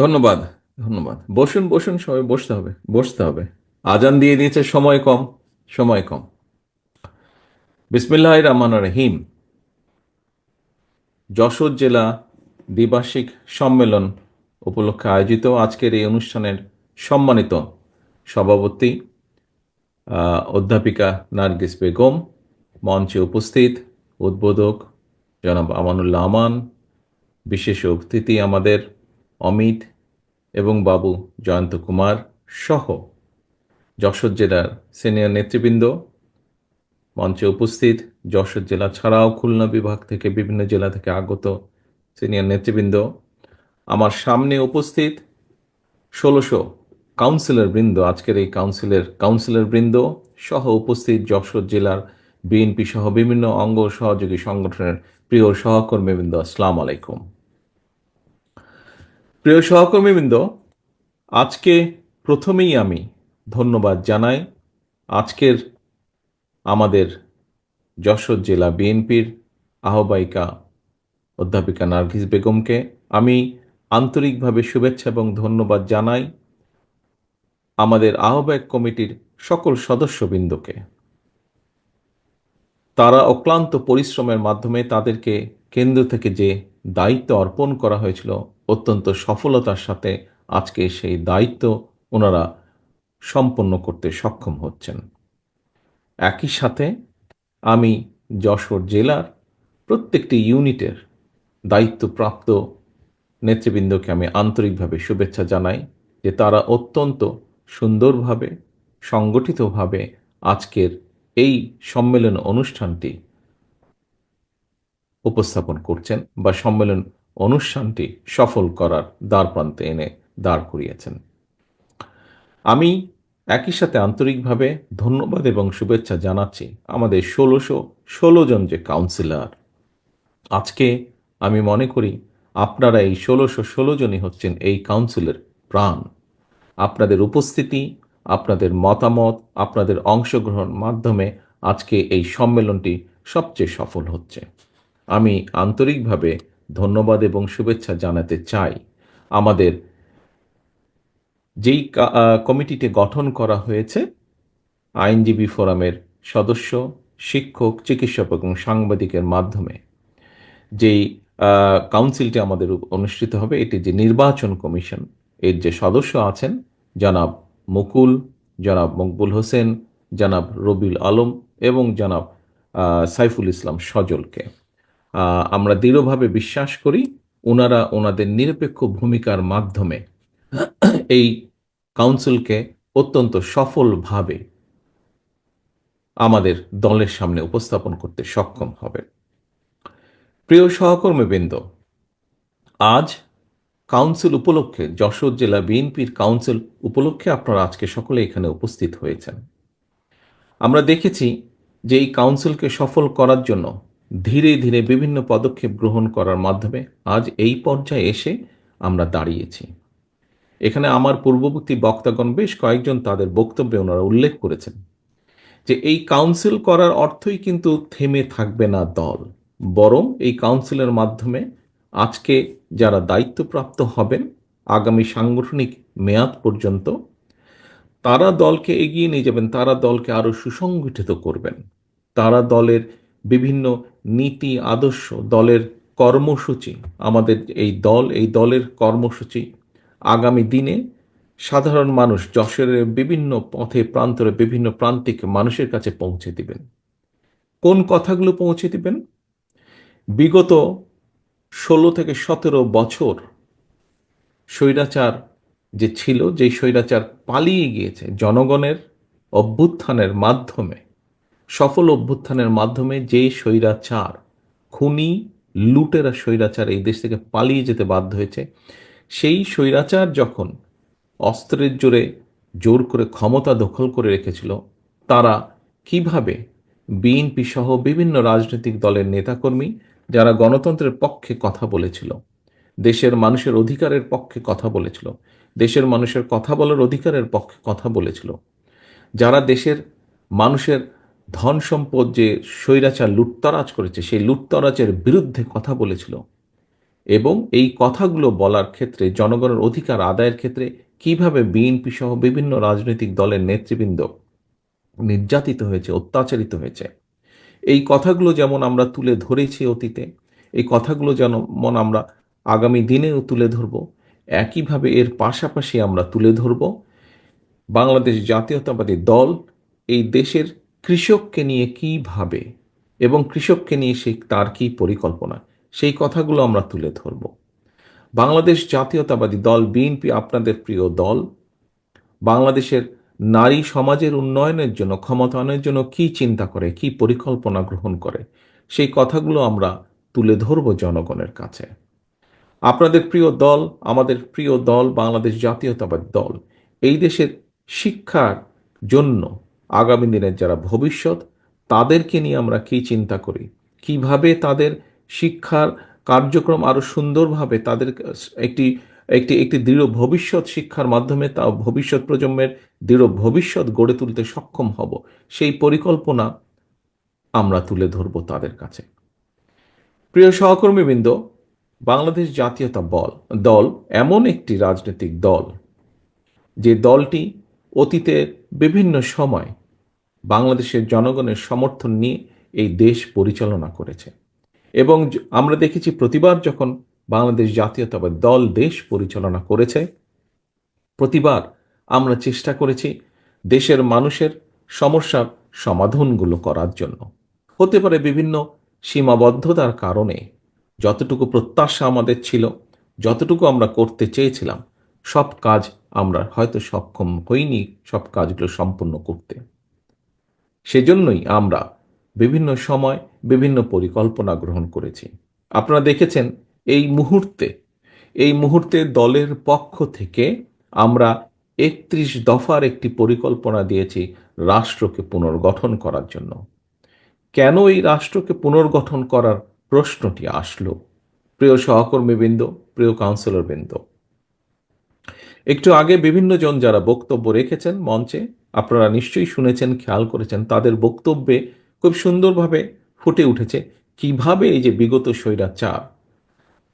ধন্যবাদ। ধন্যবাদ। বসুন বসুন, সবাই বসতে হবে, বসতে হবে। আজান দিয়ে দিয়েছে, সময় কম, সময় কম। বিসমিল্লাহির রহমানির রহিম। যশোর জেলা দ্বিবার্ষিক সম্মেলন উপলক্ষে আয়োজিত আজকের এই অনুষ্ঠানের সম্মানিত সভাপতি অধ্যাপিকা নার্গিস বেগম, মঞ্চে উপস্থিত উদ্বোধক জনাব আমানুল্লাহ আমান, বিশেষ অতিথি আমাদের অমিত এবং বাবু জয়ন্ত কুমার সহ যশোর জেলার সিনিয়র নেতৃবৃন্দ, মঞ্চে উপস্থিত যশোর জেলা ছাড়াও খুলনা বিভাগ থেকে বিভিন্ন জেলা থেকে আগত সিনিয়র নেতৃবৃন্দ, আমার সামনে উপস্থিত ১৬০০ কাউন্সিলর বৃন্দ, আজকের এই কাউন্সিলর বৃন্দ সহ উপস্থিত যশোর জেলার বিএনপি সহ বিভিন্ন অঙ্গ সহযোগী সংগঠনের প্রিয় সহকর্মীবৃন্দ, আসসালামু আলাইকুম। প্রিয় সহকর্মীবৃন্দ, আজকে প্রথমেই আমি ধন্যবাদ জানাই আজকের আমাদের যশোর জেলা বিএনপির আহ্বায়িকা অধ্যাপিকা নার্গিস বেগমকে। আমি আন্তরিকভাবে শুভেচ্ছা এবং ধন্যবাদ জানাই আমাদের আহ্বায়ক কমিটির সকল সদস্যবৃন্দকে। তারা অক্লান্ত পরিশ্রমের মাধ্যমে তাদেরকে কেন্দ্র থেকে যে দায়িত্ব অর্পণ করা হয়েছিল, অত্যন্ত সফলতার সাথে আজকে সেই দায়িত্ব ওনারা সম্পন্ন করতে সক্ষম হচ্ছেন। একই সাথে আমি যশোর জেলার প্রত্যেকটি ইউনিটের দায়িত্বপ্রাপ্ত নেতৃবৃন্দকে আমি আন্তরিকভাবে শুভেচ্ছা জানাই যে তারা অত্যন্ত সুন্দরভাবে, সংগঠিতভাবে আজকের এই সম্মেলন অনুষ্ঠানটি উপস্থাপন করছেন বা সম্মেলন অনুষ্ঠানটি সফল করার দ্বারপ্রান্তে এনে দাঁড় করিয়েছেন। আমি একই সাথে আন্তরিকভাবে ধন্যবাদ এবং শুভেচ্ছা জানাচ্ছি আমাদের ১৬১৬ জন যে কাউন্সিলর। আজকে আমি মনে করি আপনারা এই ১৬১৬ জনই হচ্ছেন এই কাউন্সিলের প্রাণ। আপনাদের উপস্থিতি, আপনাদের মতামত, আপনাদের অংশগ্রহণ মাধ্যমে আজকে এই সম্মেলনটি সবচেয়ে সফল হচ্ছে। আমি আন্তরিকভাবে ধন্যবাদ এবং শুভেচ্ছা জানাতে চাই আমাদের যেই কমিটিটি গঠন করা হয়েছে, আইনজীবী ফোরামের সদস্য, শিক্ষক, চিকিৎসক এবং সাংবাদিকের মাধ্যমে যেই কাউন্সিলটি আমাদের অনুষ্ঠিত হবে, এটি যে নির্বাচন কমিশন, এর যে সদস্য আছেন জনাব মুকুল, জনাব মকবুল হোসেন, জনাব রবিউল আলম এবং জনাব সাইফুল ইসলাম সজলকে আমরা দৃঢ়ভাবে বিশ্বাস করি ওনারা ওনাদের নিরপেক্ষ ভূমিকার মাধ্যমে এই কাউন্সিলকে অত্যন্ত সফলভাবে আমাদের দলের সামনে উপস্থাপন করতে সক্ষম হবে। প্রিয় সহকর্মীবৃন্দ, আজ কাউন্সিল উপলক্ষে, যশোর জেলা বিএনপির কাউন্সিল উপলক্ষে আপনারা আজকে সকলে এখানে উপস্থিত হয়েছেন। আমরা দেখেছি যে এই কাউন্সিলকে সফল করার জন্য ধীরে ধীরে বিভিন্ন পদক্ষেপ গ্রহণ করার মাধ্যমে আজ এই পর্যায়ে এসে আমরা দাঁড়িয়েছি। এখানে আমার পূর্ববর্তী বক্তাগণ বেশ কয়েকজন তাদের বক্তব্যে ওনারা উল্লেখ করেছেন যে এই কাউন্সিল করার অর্থই কিন্তু থেমে থাকবে না দল, বরং এই কাউন্সিলের মাধ্যমে আজকে যারা দায়িত্বপ্রাপ্ত হবেন আগামী সাংগঠনিক মেয়াদ পর্যন্ত, তারা দলকে এগিয়ে নিয়ে যাবেন, তারা দলকে আরও সুসংগঠিত করবেন, তারা দলের বিভিন্ন নীতি আদর্শ, দলের কর্মসূচি, আমাদের এই দলের কর্মসূচি আগামী দিনে সাধারণ মানুষ, যশোরের বিভিন্ন পথে প্রান্তরে বিভিন্ন প্রান্তিক মানুষের কাছে পৌঁছে দিবেন। কোন কথাগুলো পৌঁছে দিবেন? বিগত ১৬ থেকে ১৭ বছর স্বৈরাচার যে ছিল, যেই স্বৈরাচার পালিয়ে গিয়েছে জনগণের অভ্যুত্থানের মাধ্যমে, সফল অভ্যুত্থানের মাধ্যমে যে স্বৈরাচার, খুনি লুটেরা স্বৈরাচার এই দেশ থেকে পালিয়ে যেতে বাধ্য হয়েছে, সেই স্বৈরাচার যখন অস্ত্রের জোরে জোর করে ক্ষমতা দখল করে রেখেছিল, তারা কিভাবে বিএনপি সহ বিভিন্ন রাজনৈতিক দলের নেতাকর্মী যারা গণতন্ত্রের পক্ষে কথা বলেছিল, দেশের মানুষের অধিকারের পক্ষে কথা বলেছিল, দেশের মানুষের কথা বলার অধিকারের পক্ষে কথা বলেছিল, যারা দেশের মানুষের ধন সম্পদ যে স্বৈরাচার লুটতরাজ করেছে সেই লুটতরাজের বিরুদ্ধে কথা বলেছিল, এবং এই কথাগুলো বলার ক্ষেত্রে, জনগণের অধিকার আদায়ের ক্ষেত্রে কিভাবে বিএনপি সহ বিভিন্ন রাজনৈতিক দলের নেতৃবৃন্দ নির্যাতিত হয়েছে, অত্যাচারিত হয়েছে, এই কথাগুলো যেমন আমরা তুলে ধরেছি অতীতে, এই কথাগুলো যেমন আমরা আগামী দিনেও তুলে ধরব, একইভাবে এর পাশাপাশি আমরা তুলে ধরব বাংলাদেশ জাতীয়তাবাদী দল এই দেশের কৃষককে নিয়ে কী ভাবে এবং কৃষককে নিয়ে তার কী পরিকল্পনা, সেই কথাগুলো আমরা তুলে ধরব। বাংলাদেশ জাতীয়তাবাদী দল বিএনপি আপনাদের প্রিয় দল বাংলাদেশের নারী সমাজের উন্নয়নের জন্য, ক্ষমতায়নের জন্য কি চিন্তা করে, কি পরিকল্পনা গ্রহণ করে, সেই কথাগুলো আমরা তুলে ধরব জনগণের কাছে। আপনাদের প্রিয় দল, আমাদের প্রিয় দল বাংলাদেশ জাতীয়তাবাদী দল এই দেশের শিক্ষার জন্য আগামী দিনের যারা ভবিষ্যৎ, তাদেরকে নিয়ে আমরা কি চিন্তা করি, কিভাবে তাদের শিক্ষার কার্যক্রম আরো সুন্দরভাবে তাদের একটি একটি একটি দৃঢ় ভবিষ্যৎ শিক্ষার মাধ্যমে তা ভবিষ্যৎ প্রজন্মের দৃঢ় ভবিষ্যৎ গড়ে তুলতে সক্ষম হব, সেই পরিকল্পনা আমরা তুলে ধরব তাদের কাছে। প্রিয় সহকর্মীবৃন্দ, বাংলাদেশ দল এমন একটি রাজনৈতিক দল যে দলটি অতীতে বিভিন্ন সময় বাংলাদেশের জনগণের সমর্থন নিয়ে এই দেশ পরিচালনা করেছে এবং আমরা দেখেছি প্রতিবার যখন বাংলাদেশ জাতীয়তাবাদী দল দেশ পরিচালনা করেছে, প্রতিবার আমরা চেষ্টা করেছি দেশের মানুষের সমস্যার সমাধানগুলো করার জন্য। হতে পারে বিভিন্ন সীমাবদ্ধতার কারণে যতটুকু প্রত্যাশা আমাদের ছিল, যতটুকু আমরা করতে চেয়েছিলাম, সব কাজ আমরা হয়তো সক্ষম হইনি সব কাজগুলো সম্পূর্ণ করতে। সেজন্যই আমরা বিভিন্ন সময় বিভিন্ন পরিকল্পনা গ্রহণ করেছি। আপনারা দেখেছেন এই মুহূর্তে দলের পক্ষ থেকে আমরা ৩১ দফার একটি পরিকল্পনা দিয়েছি রাষ্ট্রকে পুনর্গঠন করার জন্য। কেন এই রাষ্ট্রকে পুনর্গঠন করার প্রশ্নটি আসলো? প্রিয় সহকর্মীবৃন্দ, প্রিয় কাউন্সিলরবৃন্দ, একটু আগে বিভিন্ন জন যারা বক্তব্য রেখেছেন মঞ্চে, আপনারা নিশ্চয়ই শুনেছেন, খেয়াল করেছেন, তাদের বক্তব্যে খুব সুন্দরভাবে ফুটে উঠেছে কিভাবে এই যে বিগত স্বৈরাচার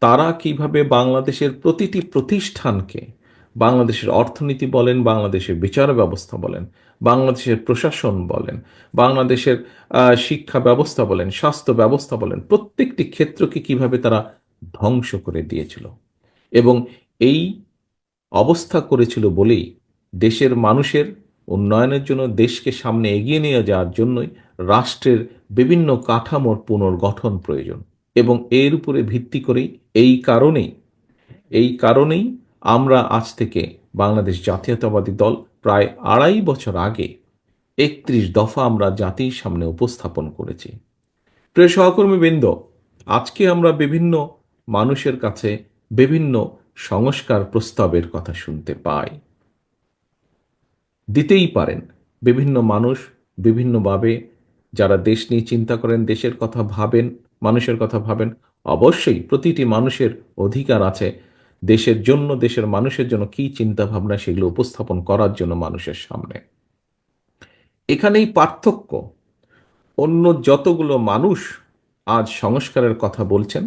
তারা কিভাবে বাংলাদেশের প্রতিটি প্রতিষ্ঠানকে, বাংলাদেশের অর্থনীতি বলেন, বাংলাদেশের বিচার ব্যবস্থা বলেন, বাংলাদেশের প্রশাসন বলেন, বাংলাদেশের শিক্ষা ব্যবস্থা বলেন, স্বাস্থ্য ব্যবস্থা বলেন, প্রত্যেকটি ক্ষেত্রকে কিভাবে তারা ধ্বংস করে দিয়েছিল। এবং এই অবস্থা করেছিল বলেই দেশের মানুষের উন্নয়নের জন্য, দেশকে সামনে এগিয়ে নিয়ে যাওয়ার জন্যই রাষ্ট্রের বিভিন্ন কাঠামোর পুনর্গঠন প্রয়োজন। এবং এর উপরে ভিত্তি করেই এই কারণেই আমরা আজ থেকে বাংলাদেশ জাতীয়তাবাদী দল প্রায় ২.৫ বছর আগে ৩১ দফা আমরা জাতির সামনে উপস্থাপন করেছি। প্রিয় সহকর্মীবৃন্দ, আজকে আমরা বিভিন্ন মানুষের কাছে বিভিন্ন সংস্কার প্রস্তাবের কথা শুনতে পাই। দিতেই পারেন বিভিন্ন মানুষ বিভিন্নভাবে, যারা দেশ নিয়ে চিন্তা করেন, দেশের কথা ভাবেন, মানুষের কথা ভাবেন, অবশ্যই প্রতিটি মানুষের অধিকার আছে দেশের জন্য, দেশের মানুষের জন্য কি চিন্তা ভাবনা সেগুলো উপস্থাপন করার জন্য মানুষের সামনে। এখানেই পার্থক্য। অন্য যতগুলো মানুষ আজ সংস্কারের কথা বলছেন,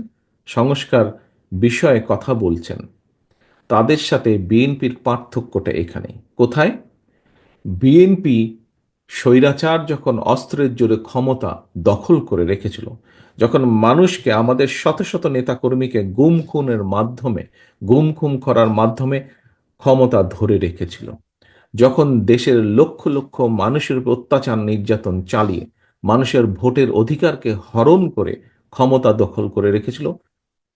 সংস্কার বিষয়ে কথা বলছেন, তাদের সাথে বিএনপির পার্থক্যটা এখানেই। কোথায়? বিএনপি স্বৈরাচার যখন অস্ত্রের জোরে ক্ষমতা দখল করে রেখেছিল, যখন মানুষকে, আমাদের শত শত নেতাকর্মীকে গুম খুন করার মাধ্যমে ক্ষমতা ধরে রেখেছিল, যখন দেশের লক্ষ লক্ষ মানুষের উপর অত্যাচার নির্যাতন চালিয়ে মানুষের ভোটের অধিকারকে হরণ করে ক্ষমতা দখল করে রেখেছিল,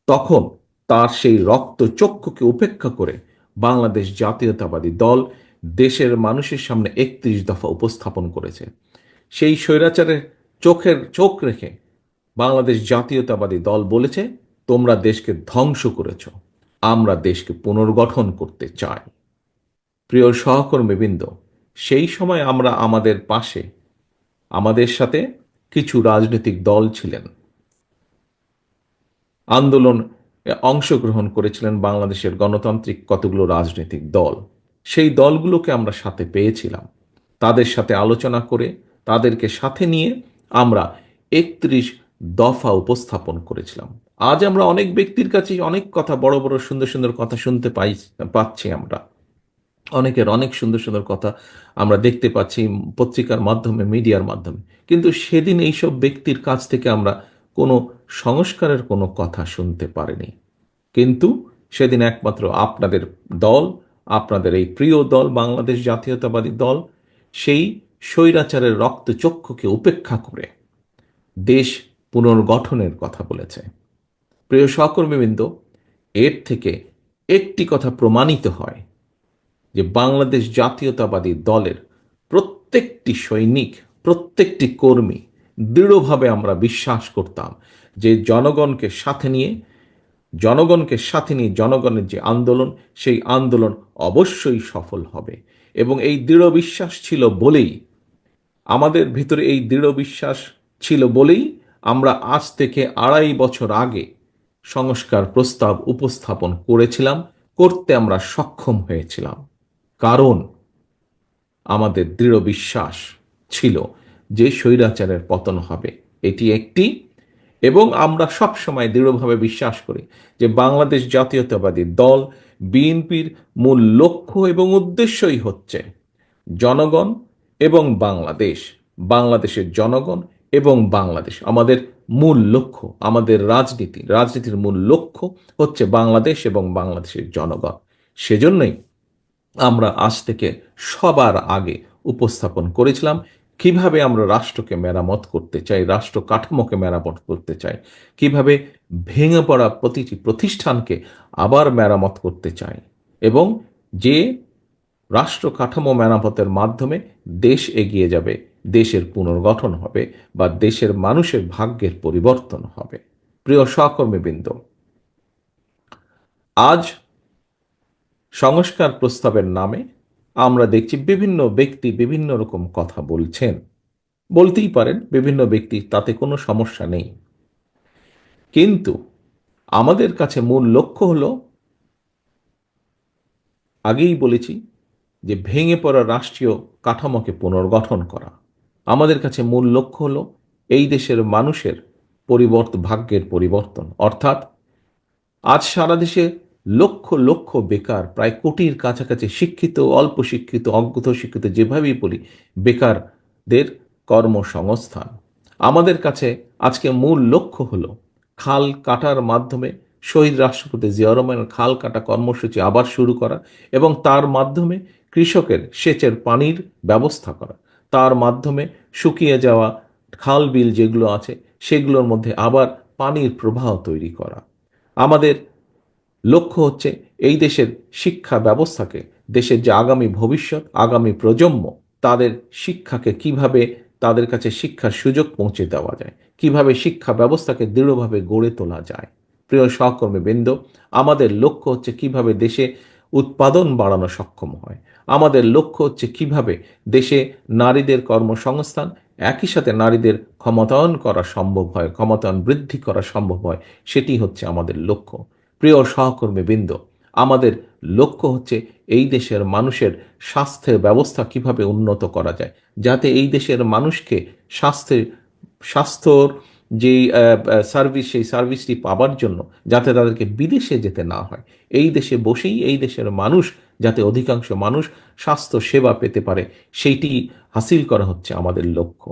তখন তার সেই রক্তচক্ষুকে উপেক্ষা করে বাংলাদেশ জাতীয়তাবাদী দল দেশের মানুষের সামনে ৩১ দফা উপস্থাপন করেছে। সেই স্বৈরাচারের চোখ রেখে বাংলাদেশ জাতীয়তাবাদী দল বলেছে, তোমরা দেশকে ধ্বংস করেছ, আমরা দেশকে পুনর্গঠন করতে চাই। প্রিয় সহকর্মীবৃন্দ, সেই সময় আমরা আমাদের সাথে কিছু রাজনৈতিক দল ছিলেন, আন্দোলন অংশগ্রহণ করেছিলেন বাংলাদেশের গণতান্ত্রিক কতগুলো রাজনৈতিক দল। সেই দলগুলোকে আমরা সাথে পেয়েছিলাম, তাদের সাথে আলোচনা করে তাদেরকে সাথে নিয়ে আমরা ৩১ দফা উপস্থাপন করেছিলাম। আজ আমরা অনেক ব্যক্তির কাছে অনেক কথা, বড় বড় সুন্দর সুন্দর কথা শুনতে পাচ্ছি আমরা। অনেকের অনেক সুন্দর সুন্দর কথা আমরা দেখতে পাচ্ছি পত্রিকার মাধ্যমে, মিডিয়ার মাধ্যমে। কিন্তু সেদিন এইসব ব্যক্তির কাছ থেকে আমরা কোনো সংস্কারের কোনো কথা শুনতে পারিনি। কিন্তু সেদিন একমাত্র আপনাদের দল, আপনাদের এই প্রিয় দল বাংলাদেশ জাতীয়তাবাদী দল, সেই স্বৈরাচারের রক্তচক্ষুকে উপেক্ষা করে দেশ পুনর্গঠনের কথা বলেছে। প্রিয় সহকর্মীবৃন্দ, এর থেকে একটি কথা প্রমাণিত হয় যে বাংলাদেশ জাতীয়তাবাদী দলের প্রত্যেকটি সৈনিক, প্রত্যেকটি কর্মী দৃঢ়ভাবে আমরা বিশ্বাস করতাম যে জনগণের যে আন্দোলন, সেই আন্দোলন অবশ্যই সফল হবে। এবং এই দৃঢ় বিশ্বাস ছিল বলেই, আমাদের ভিতরে এই দৃঢ় বিশ্বাস ছিল বলেই আমরা আজ থেকে 2.5 বছর আগে সংস্কার প্রস্তাব উপস্থাপন করেছিলাম, করতে আমরা সক্ষম হয়েছিলাম। কারণ আমাদের দৃঢ় বিশ্বাস ছিল যে স্বৈরাচারের পতন হবে, এটি একটি। এবং আমরা সবসময় দৃঢ়ভাবে বিশ্বাস করি যে বাংলাদেশ জাতীয়তাবাদী দল বিএনপির মূল লক্ষ্য এবং উদ্দেশ্যই হচ্ছে জনগণ এবং বাংলাদেশ, বাংলাদেশের জনগণ এবং বাংলাদেশ। আমাদের মূল লক্ষ্য, আমাদের রাজনীতির মূল লক্ষ্য হচ্ছে বাংলাদেশ এবং বাংলাদেশের জনগণ। সেজন্যই আমরা আজ থেকে সবার আগে উপস্থাপন করেছিলাম কিভাবে আমরা রাষ্ট্রকে মেরামত করতে চাই, রাষ্ট্র কাঠামোকে মেরামত করতে চাই, কিভাবে ভেঙে পড়া প্রতিটি প্রতিষ্ঠানকে আবার মেরামত করতে চাই, এবং যে রাষ্ট্র কাঠামো মেরামতের মাধ্যমে দেশ এগিয়ে যাবে, দেশের পুনর্গঠন হবে বা দেশের মানুষের ভাগ্যের পরিবর্তন হবে। প্রিয় সহকর্মীবৃন্দ, আজ সংস্কার প্রস্তাবের নামে আমরা দেখছি বিভিন্ন ব্যক্তি বিভিন্ন রকম কথা বলছেন। বলতেই পারেন বিভিন্ন ব্যক্তি, তাতে কোনো সমস্যা নেই। কিন্তু আমাদের কাছে মূল লক্ষ্য হলো, আগেই বলেছি যে ভেঙে পড়া রাষ্ট্রীয় কাঠামোকে পুনর্গঠন করা। আমাদের কাছে মূল লক্ষ্য হলো এই দেশের মানুষের ভাগ্যের পরিবর্তন। অর্থাৎ আজ সারা দেশে লক্ষ লক্ষ বেকার, প্রায় কোটির কাছাকাছি শিক্ষিত, অল্প শিক্ষিত, অজ্ঞ শিক্ষিত, যেভাবেই বলি, বেকারদের কর্মসংস্থান। আমাদের কাছে আজকে মূল লক্ষ্য হলো খাল কাটার মাধ্যমে শহীদ রাষ্ট্রপতি জিয়াউর রহমানের খাল কাটা কর্মসূচি আবার শুরু করা এবং তার মাধ্যমে কৃষকের সেচের পানির ব্যবস্থা করা, তার মাধ্যমে শুকিয়ে যাওয়া খাল বিল যেগুলো আছে সেগুলোর মধ্যে আবার পানির প্রবাহ তৈরি করা। আমাদের লক্ষ্য হচ্ছে এই দেশের শিক্ষা ব্যবস্থাকে, দেশের যে আগামী ভবিষ্যৎ, আগামী প্রজন্ম, তাদের শিক্ষাকে কিভাবে, তাদের কাছে শিক্ষার সুযোগ পৌঁছে দেওয়া যায়, কিভাবে শিক্ষা ব্যবস্থাকে দৃঢ়ভাবে গড়ে তোলা যায়। প্রিয় সহকর্মীবৃন্দ, আমাদের লক্ষ্য হচ্ছে কিভাবে দেশে উৎপাদন বাড়ানো সক্ষম হয়। আমাদের লক্ষ্য হচ্ছে কিভাবে দেশে নারীদের কর্মসংস্থান, একই সাথে নারীদের ক্ষমতায়ন করা সম্ভব হয়, ক্ষমতায়ন বৃদ্ধি করা সম্ভব হয়, সেটি হচ্ছে আমাদের লক্ষ্য। প্রিয় সহকর্মীবৃন্দ, আমাদের লক্ষ্য হচ্ছে এই দেশের মানুষের স্বাস্থ্যের ব্যবস্থা কিভাবে উন্নত করা যায়, যাতে এই দেশের মানুষকে স্বাস্থ্যর যেই সার্ভিস, সেই সার্ভিসটি পাবার জন্য যাতে তাদেরকে বিদেশে যেতে না হয়, এই দেশে বসেই এই দেশের মানুষ যাতে অধিকাংশ মানুষ স্বাস্থ্য সেবা পেতে পারে, সেইটি হাসিল করা হচ্ছে আমাদের লক্ষ্য।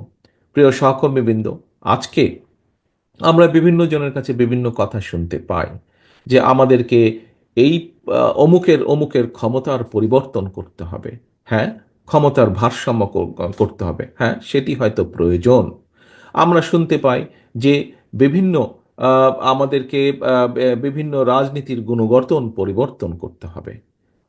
প্রিয় সহকর্মীবৃন্দ, আজকে আমরা বিভিন্ন জনের কাছে বিভিন্ন কথা শুনতে পাই যে আমাদেরকে এই অমুকের অমুকের ক্ষমতার পরিবর্তন করতে হবে। হ্যাঁ, ক্ষমতার ভারসাম্য করতে হবে। হ্যাঁ, সেটি হয়তো প্রয়োজন। আমরা শুনতে পাই যে বিভিন্ন আমাদেরকে বিভিন্ন রাজনীতির গুণগত পরিবর্তন করতে হবে।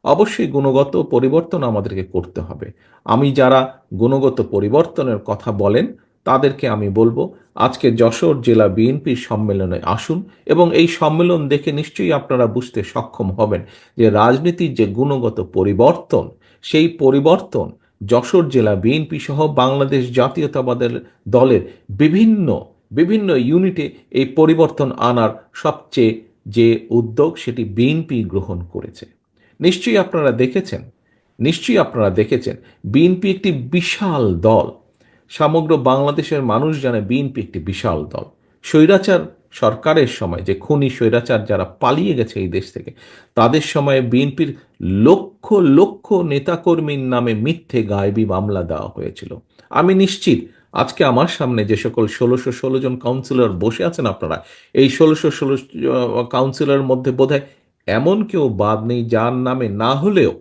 অবশ্যই গুণগত পরিবর্তন আমাদেরকে করতে হবে। আমি যারা গুণগত পরিবর্তনের কথা বলেন তাদেরকে আমি বলবো, আজকে যশোর জেলা বিএনপির সম্মেলনে আসুন এবং এই সম্মেলন দেখে নিশ্চয়ই আপনারা বুঝতে সক্ষম হবেন যে রাজনীতির যে গুণগত পরিবর্তন, সেই পরিবর্তন যশোর জেলা বিএনপি সহ বাংলাদেশ জাতীয়তাবাদের দলের বিভিন্ন বিভিন্ন ইউনিটে এই পরিবর্তন আনার সবচেয়ে যে উদ্যোগ, সেটি বিএনপি গ্রহণ করেছে। নিশ্চয়ই আপনারা দেখেছেন বিএনপি একটি বিশাল দল। সমগ্র বাংলাদেশের মানুষ জানে বিএনপি একটি বিশাল দল। স্বৈরাচার সরকারের সময়, যে খুনি স্বৈরাচার যারা পালিয়ে গেছে এই দেশ থেকে, তাদের সময়ে বিএনপির লক্ষ লক্ষ নেতাকর্মীর নামে মিথ্যে গায়েবী মামলা দেওয়া হয়েছিল। আমি নিশ্চিত আজকে আমার সামনে যে সকল ১৬১৬ জন কাউন্সিলর বসে আছেন, আপনারা এই ১৬১৬ কাউন্সিলরের মধ্যে বোধহয় এমন কেউ বাদ নেই যার নামে না হলেও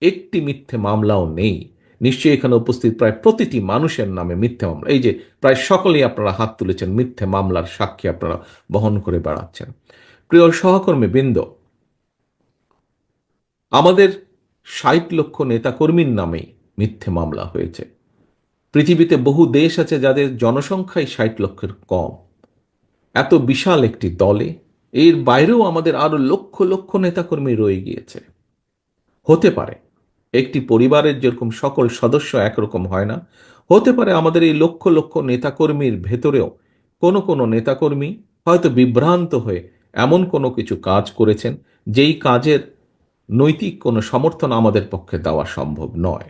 একটি মিথ্যে মামলাও নেই। নিশ্চয়ই এখানে উপস্থিত প্রায় প্রতিটি মানুষের নামে মিথ্যে মামলা, এই যে প্রায় সকলেই আপনারা হাত তুলেছেন, মিথ্যে মামলার সাক্ষী আপনারা বহন করে বেড়াচ্ছেন। প্রিয় সহকর্মী বৃন্দ, আমাদের ৬০ লক্ষ নেতাকর্মীর নামে মিথ্যে মামলা হয়েছে। পৃথিবীতে বহু দেশ আছে যাদের জনসংখ্যাই ৬০ লক্ষের কম। এত বিশাল একটি দলে এর বাইরেও আমাদের আরো লক্ষ লক্ষ নেতাকর্মী রয়ে গিয়েছে। হতে পারে একটি পরিবারের যেরকম সকল সদস্য একরকম হয় না, হতে পারে আমাদের এই লক্ষ লক্ষ নেতাকর্মীর ভেতরেও কোনো কোনো নেতাকর্মী হয়তো বিভ্রান্ত হয়ে এমন কোনো কিছু কাজ করেছেন যেই কাজের নৈতিক কোনো সমর্থন আমাদের পক্ষে দেওয়া সম্ভব নয়।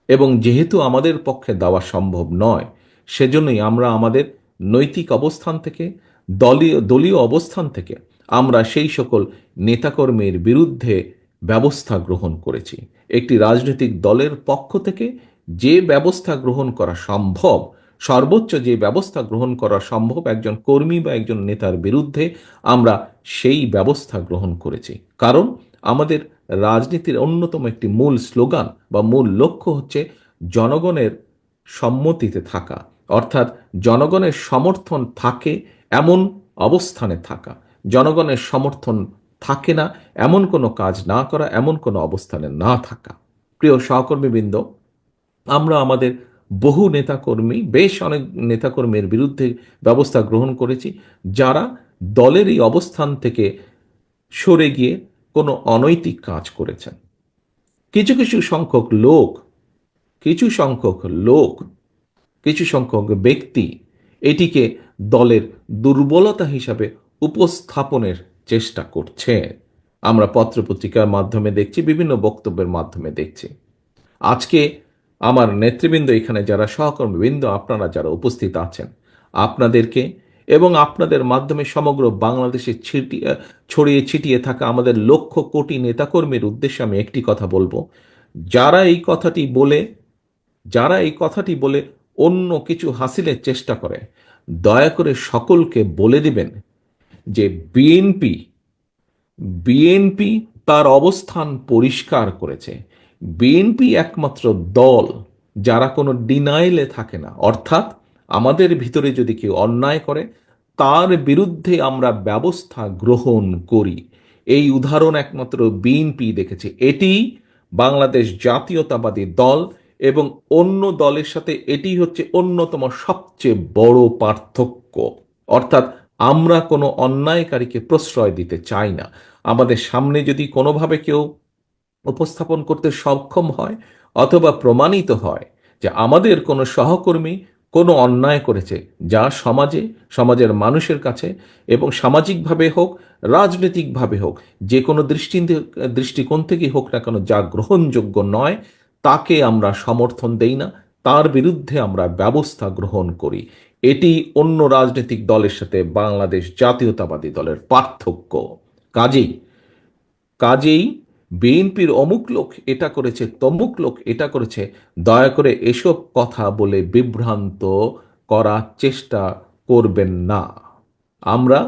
এবং যেহেতু আমাদের পক্ষে দেওয়া সম্ভব নয়, সেজন্যই আমরা আমাদের নৈতিক অবস্থান থেকে, দলীয় দলীয় অবস্থান থেকে আমরা সেই সকল নেতাকর্মীর বিরুদ্ধে ব্যবস্থা গ্রহণ করেছি। একটি রাজনৈতিক দলের পক্ষ থেকে যে ব্যবস্থা গ্রহণ করা সম্ভব, সর্বোচ্চ যে ব্যবস্থা গ্রহণ করা সম্ভব একজন কর্মী বা একজন নেতার বিরুদ্ধে, আমরা সেই ব্যবস্থা গ্রহণ করেছি। কারণ আমাদের রাজনীতির অন্যতম একটি মূল স্লোগান বা মূল লক্ষ্য হচ্ছে জনগণের সম্মতিতে থাকা, অর্থাৎ জনগণের সমর্থন থাকে এমন অবস্থানে থাকা, জনগণের সমর্থন থাকে না এমন কোনো কাজ না করা, এমন কোনো অবস্থানে না থাকা। প্রিয় সহকর্মীবৃন্দ, আমরা আমাদের বহু নেতাকর্মী, বেশ অনেক নেতাকর্মীর বিরুদ্ধে ব্যবস্থা গ্রহণ করেছি যারা দলের এই অবস্থান থেকে সরে গিয়ে কোনো অনৈতিক কাজ করেছেন। কিছু কিছু সংখ্যক লোক, কিছু সংখ্যক লোক, কিছু সংখ্যক ব্যক্তি এটিকে দলের দুর্বলতা হিসাবে উপস্থাপনের চেষ্টা করছে। আমরা পত্রপত্রিকার মাধ্যমে দেখছি, বিভিন্ন বক্তব্যের মাধ্যমে দেখছি। আজকে আমার নেতৃবৃন্দ, এখানে যারা সহকর্মীবৃন্দ, আপনারা যারা উপস্থিত আছেন, আপনাদেরকে এবং আপনাদের মাধ্যমে সমগ্র বাংলাদেশে ছড়িয়ে ছিটিয়ে থাকা আমাদের লক্ষ কোটি নেতাকর্মীর উদ্দেশ্যে আমি একটি কথা বলবো। যারা এই কথাটি বলে যারা এই কথাটি বলে অন্য কিছু হাসিলের চেষ্টা করে, দয়া করে সকলকে বলে দিবেন যে বিএনপি বিএনপি তার অবস্থান পরিষ্কার করেছে। বিএনপি একমাত্র দল যারা কোনো ডিনাইলে থাকে না, অর্থাৎ আমাদের ভিতরে যদি কেউ অন্যায় করে তার বিরুদ্ধে আমরা ব্যবস্থা গ্রহণ করি। এই উদাহরণ একমাত্র বিএনপি দেখেছে। এটি বাংলাদেশ জাতীয়তাবাদী দল এবং অন্য দলের সাথে এটি হচ্ছে অন্যতম সবচেয়ে বড় পার্থক্য। অর্থাৎ আমরা কোনো অন্যায়কারীকে প্রশ্রয় দিতে চাই না। আমাদের সামনে যদি কোনোভাবে কেউ উপস্থাপন করতে সক্ষম হয় অথবা প্রমাণিত হয় যে আমাদের কোনো সহকর্মী কোনো অন্যায় করেছে, যা সমাজের মানুষের কাছে এবং সামাজিকভাবে হোক, রাজনৈতিকভাবে হোক, যে কোনো দৃষ্টিকোণ থেকেই হোক না কেন, যা গ্রহণযোগ্য নয়, তাকে আমরা সমর্থন দেই না, তার বিরুদ্ধে আমরা ব্যবস্থা গ্রহণ করি। এটি অন্য রাজনৈতিক দলের সাথে বাংলাদেশ জাতীয়তাবাদী দলের পার্থক্য। কাজেই কাজেই বিএনপির অমুক লোক এটা করেছে, তমুক লোক এটা করেছে, দয়া করে এসব কথা বলে বিভ্রান্ত করার চেষ্টা করবেন না। আমরা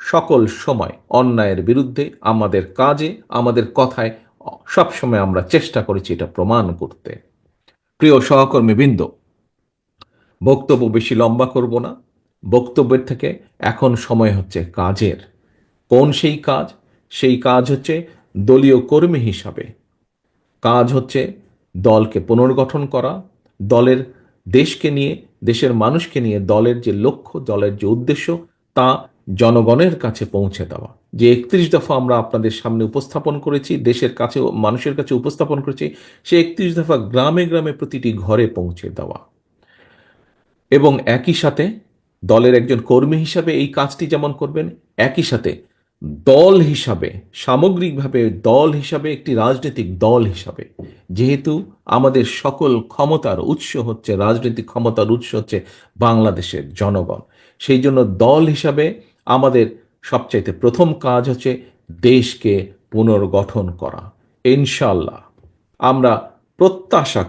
সকল সময় অন্যায়ের বিরুদ্ধে আমাদের কাজে, আমাদের কথায় সবসময় আমরা চেষ্টা করেছি এটা প্রমাণ করতে। প্রিয় সহকর্মীবৃন্দ, বক্তব্য বেশি লম্বা করব না। বক্তব্যের থেকে এখন সময় হচ্ছে কাজের। কোন সেই কাজ? সেই কাজ হচ্ছে দলীয় কর্মী হিসাবে কাজ হচ্ছে দলকে পুনর্গঠন করা, দলের দেশকে নিয়ে, দেশের মানুষকে নিয়ে দলের যে লক্ষ্য, দলের যে উদ্দেশ্য, তা জনগণের কাছে পৌঁছে দেওয়া। যে ৩১ দফা আমরা আপনাদের সামনে উপস্থাপন করেছি, দেশের কাছে, মানুষের কাছে উপস্থাপন করেছি, সে ৩১ দফা গ্রামে গ্রামে প্রতিটি ঘরে পৌঁছে দেওয়া। এবং একই সাথে দলের একজন কর্মী হিসাবে এই কাজটি যেমন করবেন, একই সাথে দল হিসাবে, সামগ্রিকভাবে দল হিসাবে, একটি রাজনৈতিক দল হিসাবে, যেহেতু আমাদের সকল ক্ষমতার উৎস হচ্ছে, রাজনৈতিক ক্ষমতার উৎস হচ্ছে বাংলাদেশের জনগণ, সেই জন্য দল হিসাবে আমাদের সবচাইতে প্রথম কাজ হচ্ছে দেশকে পুনর্গঠন করা। ইনশাল্লাহ আমরা প্রত্যাশা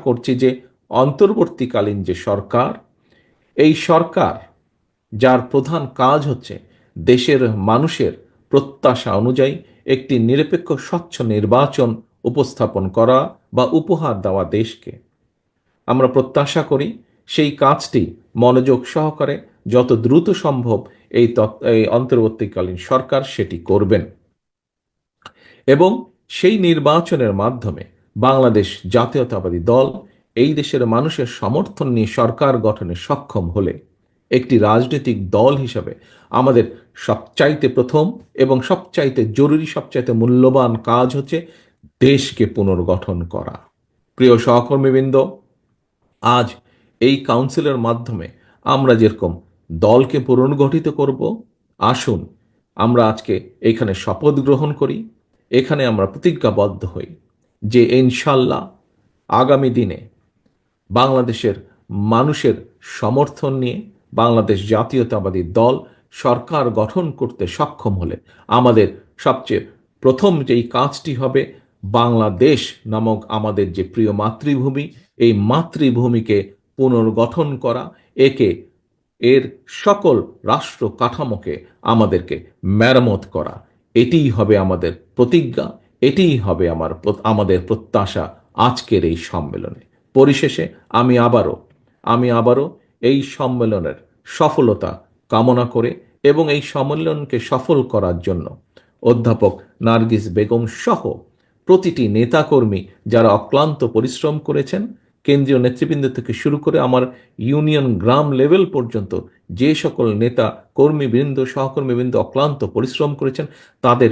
করছি যে অন্তর্বর্তীকালীন যে সরকার, এই সরকার যার প্রধান কাজ হচ্ছে দেশের মানুষের প্রত্যাশা অনুযায়ী একটি নিরপেক্ষ স্বচ্ছ নির্বাচন উপস্থাপন করা বা উপহার দেওয়া দেশকে, আমরা প্রত্যাশা করি সেই কাজটি মনোযোগ সহকারে যত দ্রুত সম্ভব এই অন্তর্বর্তীকালীন সরকার সেটি করবেন এবং সেই নির্বাচনের মাধ্যমে বাংলাদেশ জাতীয়তাবাদী দল এই দেশের মানুষের সমর্থন নিয়ে সরকার গঠনে সক্ষম হলে একটি রাজনৈতিক দল হিসাবে আমাদের সবচাইতে প্রথম এবং সবচাইতে জরুরি, সবচাইতে মূল্যবান কাজ হচ্ছে দেশকে পুনর্গঠন করা। প্রিয় সহকর্মীবৃন্দ, আজ এই কাউন্সিলের মাধ্যমে আমরা যেরকম দলকে পুনর্গঠিত করব, আসুন আমরা আজকে এখানে শপথ গ্রহণ করি, এখানে আমরা প্রতিজ্ঞাবদ্ধ হই যে ইনশাল্লাহ আগামী দিনে বাংলাদেশের মানুষের সমর্থন নিয়ে বাংলাদেশ জাতীয়তাবাদী দল সরকার গঠন করতে সক্ষম হলে আমাদের সবচেয়ে প্রথম যেই কাজটি হবে, বাংলাদেশ নামক আমাদের যে প্রিয় মাতৃভূমি, এই মাতৃভূমিকে পুনর্গঠন করা, এর সকল রাষ্ট্র কাঠামোকে আমাদেরকে মেরামত করা। এটিই হবে আমাদের প্রতিজ্ঞা, এটিই হবে আমাদের প্রত্যাশা আজকের এই সম্মেলনে। পরিশেষে আমি আবারও এই সম্মেলনের সফলতা কামনা করে এবং এই সম্মেলনকে সফল করার জন্য অধ্যাপক নার্গিস বেগম সহ প্রতিটি নেতাকর্মী যারা অক্লান্ত পরিশ্রম করেছেন, কেন্দ্রীয় নেতৃবৃন্দ থেকে শুরু করে আমার ইউনিয়ন গ্রাম লেভেল পর্যন্ত যে সকল নেতা কর্মীবৃন্দ সহকর্মীবৃন্দ অক্লান্ত পরিশ্রম করেছেন, তাদের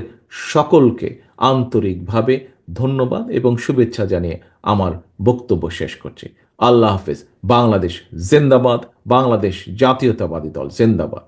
সকলকে আন্তরিকভাবে ধন্যবাদ এবং শুভেচ্ছা জানিয়ে আমার বক্তব্য শেষ করছি। আল্লাহ হাফেজ। বাংলাদেশ জিন্দাবাদ। বাংলাদেশ জাতীয়তাবাদী দল জিন্দাবাদ।